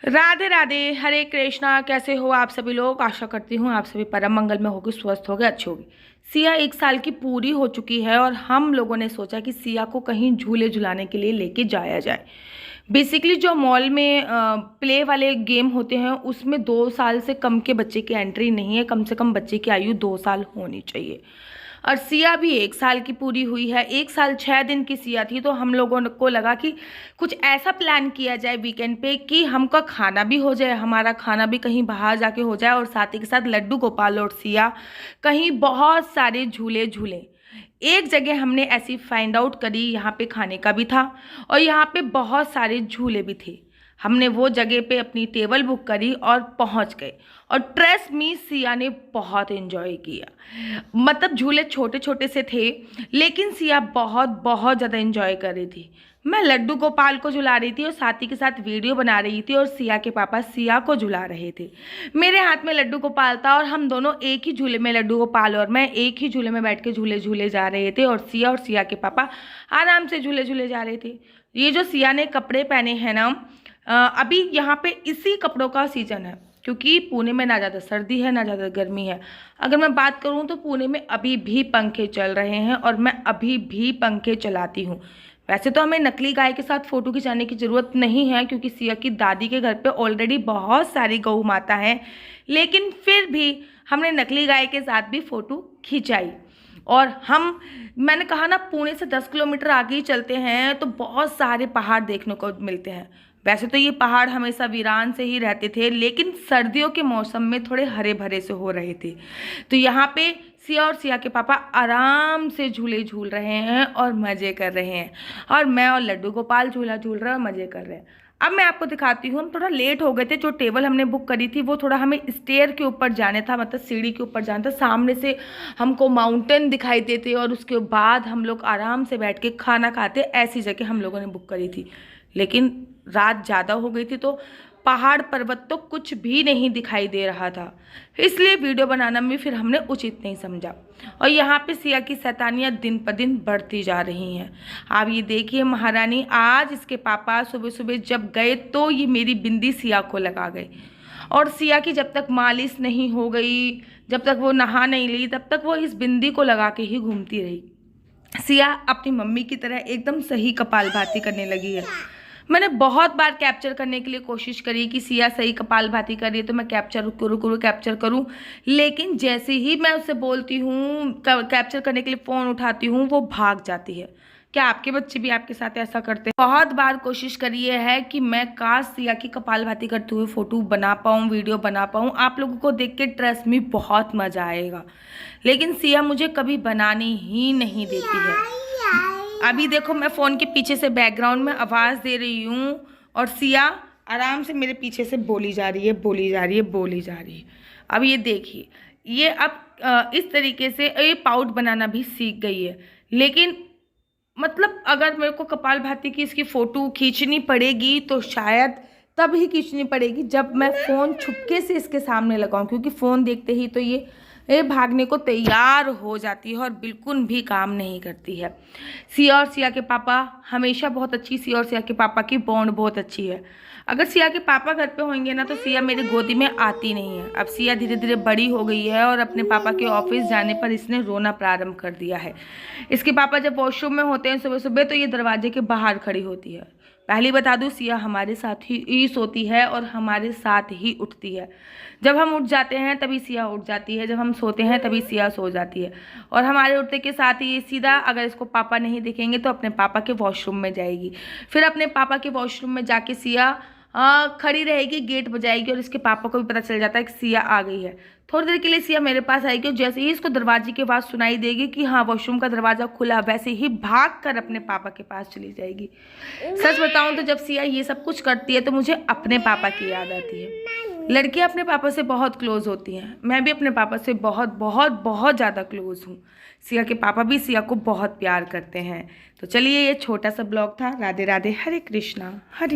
राधे राधे, हरे कृष्णा। कैसे हो आप सभी लोग? आशा करती हूँ आप सभी परम मंगल में होगी, स्वस्थ होगे, अच्छी होगी। सिया 1 साल की पूरी हो चुकी है और हम लोगों ने सोचा कि सिया को कहीं झूले झुलाने के लिए लेके जाया जाए। बेसिकली जो मॉल में प्ले वाले गेम होते हैं उसमें 2 साल से कम के बच्चे की एंट्री नहीं है। कम से कम बच्चे की आयु 2 साल होनी चाहिए। और सिया भी 1 साल की पूरी हुई है। 1 साल 6 दिन की सिया थी, तो हम लोगों को लगा कि कुछ ऐसा प्लान किया जाए वीकेंड पे कि हमका खाना भी हो जाए, हमारा खाना भी कहीं बाहर जाके हो जाए, और साथ ही के साथ लड्डू गोपाल और सिया कहीं बहुत सारे झूले झूले। एक जगह हमने ऐसी फाइंड आउट करी, यहाँ पे खाने का भी था और यहाँ पे बहुत सारे झूले भी थे। हमने वो जगह पे अपनी टेबल बुक करी और पहुँच गए। और ट्रस्ट मी, सिया ने बहुत एंजॉय किया। मतलब झूले छोटे छोटे से थे, लेकिन सिया बहुत बहुत ज़्यादा एंजॉय कर रही थी। मैं लड्डू गोपाल को झुला रही थी और साथ ही के साथ वीडियो बना रही थी, और सिया के पापा सिया को झुला रहे थे। मेरे हाथ में लड्डू गोपाल था और हम दोनों एक ही झूले में, लड्डू गोपाल और मैं एक ही झूले में बैठ के झूले झूले जा रहे थे, और सिया के पापा आराम से झूले झूले जा रहे थे। ये जो सिया ने कपड़े पहने हैं ना, अभी यहाँ पे इसी कपड़ों का सीजन है, क्योंकि पुणे में ना ज़्यादा सर्दी है ना ज़्यादा गर्मी है। अगर मैं बात करूँ तो पुणे में अभी भी पंखे चल रहे हैं और मैं अभी भी पंखे चलाती हूँ। वैसे तो हमें नकली गाय के साथ फ़ोटो खिंचाने की ज़रूरत नहीं है, क्योंकि सिया की दादी के घर पे ऑलरेडी बहुत सारी गऊ माता हैं, लेकिन फिर भी हमने नकली गाय के साथ भी फ़ोटो खिंचाई। और मैंने कहा ना, पुणे से 10 किलोमीटर आगे ही चलते हैं तो बहुत सारे पहाड़ देखने को मिलते हैं। वैसे तो ये पहाड़ हमेशा वीरान से ही रहते थे, लेकिन सर्दियों के मौसम में थोड़े हरे भरे से हो रहे थे। तो यहाँ पे सिया और सिया के पापा आराम से झूले झूल रहे हैं और मज़े कर रहे हैं, और मैं और लड्डू गोपाल झूला झूल रहे हैं और मज़े कर रहे हैं। अब मैं आपको दिखाती हूँ। हम थोड़ा लेट हो गए थे। जो टेबल हमने बुक करी थी वो थोड़ा हमें स्टेयर के ऊपर जाने था, मतलब सीढ़ी के ऊपर जाना था। सामने से हमको माउंटेन दिखाई देते और उसके बाद हम लोग आराम से बैठ के खाना खाते, ऐसी जगह हम लोगों ने बुक करी थी। लेकिन रात ज़्यादा हो गई थी तो पहाड़ पर्वत तो कुछ भी नहीं दिखाई दे रहा था, इसलिए वीडियो बनाना भी फिर हमने उचित नहीं समझा। और यहाँ पे सिया की शैतानियाँ दिन पर दिन बढ़ती जा रही हैं। आप ये देखिए महारानी, आज इसके पापा सुबह सुबह जब गए तो ये मेरी बिंदी सिया को लगा गए, और सिया की जब तक मालिश नहीं हो गई, जब तक वो नहा नहीं ली, तब तक वो इस बिंदी को लगा के ही घूमती रही। सिया अपनी मम्मी की तरह एकदम सही कपालभाति करने लगी है। मैंने बहुत बार कैप्चर करने के लिए कोशिश करी कि सिया सही कपालभाति कर रही है तो मैं कैप्चर करूँ, लेकिन जैसे ही मैं उससे बोलती हूँ, कैप्चर करने के लिए फ़ोन उठाती हूँ, वो भाग जाती है। क्या आपके बच्चे भी आपके साथ ऐसा करते हैं? बहुत बार कोशिश करी है कि मैं काश सिया की कपालभाति करते हुए फ़ोटो बना पाऊँ, वीडियो बना पाऊँ, आप लोगों को देख के ट्रस्ट में बहुत मज़ा आएगा, लेकिन सिया मुझे कभी बनाने ही नहीं देती है। अभी देखो, मैं फ़ोन के पीछे से बैकग्राउंड में आवाज़ दे रही हूँ और सिया आराम से मेरे पीछे से बोली जा रही है। अब ये देखिए, ये अब इस तरीके से ये पाउट बनाना भी सीख गई है। लेकिन मतलब अगर मेरे को कपालभाति की इसकी फ़ोटो खींचनी पड़ेगी तो शायद तब ही खींचनी पड़ेगी जब मैं फ़ोन छुपके से इसके सामने लगाऊं, क्योंकि फ़ोन देखते ही तो ये भागने को तैयार हो जाती है और बिल्कुल भी काम नहीं करती है। सिया और सिया के पापा हमेशा बहुत अच्छी, सिया और सिया के पापा की बॉन्ड बहुत अच्छी है। अगर सिया के पापा घर पे होंगे ना तो सिया मेरी गोदी में आती नहीं है। अब सिया धीरे धीरे बड़ी हो गई है और अपने पापा के ऑफिस जाने पर इसने रोना प्रारंभ कर दिया है। इसके पापा जब वॉशरूम में होते हैं सुबह सुबह तो ये दरवाजे के बाहर खड़ी होती है। पहले बता दूं, सिया हमारे साथ ही सोती है और हमारे साथ ही उठती है। जब हम उठ जाते हैं तभी सिया उठ जाती है, जब हम सोते हैं तभी सिया सो जाती है। और हमारे उठते के साथ ही सीधा, अगर इसको पापा नहीं दिखेंगे तो अपने पापा के वॉशरूम में जाएगी। फिर अपने पापा के वॉशरूम में जाके सिया खड़ी रहेगी, गेट बजाएगी, और इसके पापा को भी पता चल जाता है कि सिया आ गई है। थोड़ी देर के लिए सिया मेरे पास आएगी और जैसे ही इसको दरवाजे की आवाज़ सुनाई देगी कि हाँ वॉशरूम का दरवाज़ा खुला, वैसे ही भाग कर अपने पापा के पास चली जाएगी। सच बताऊं तो जब सिया ये सब कुछ करती है तो मुझे अपने पापा की याद आती है। लड़कियां अपने पापा से बहुत क्लोज होती हैं, मैं भी अपने पापा से बहुत बहुत बहुत ज़्यादा क्लोज हूँ। सिया के पापा भी सिया को बहुत प्यार करते हैं। तो चलिए, ये छोटा सा ब्लॉग था। राधे राधे, हरे कृष्णा, हरे।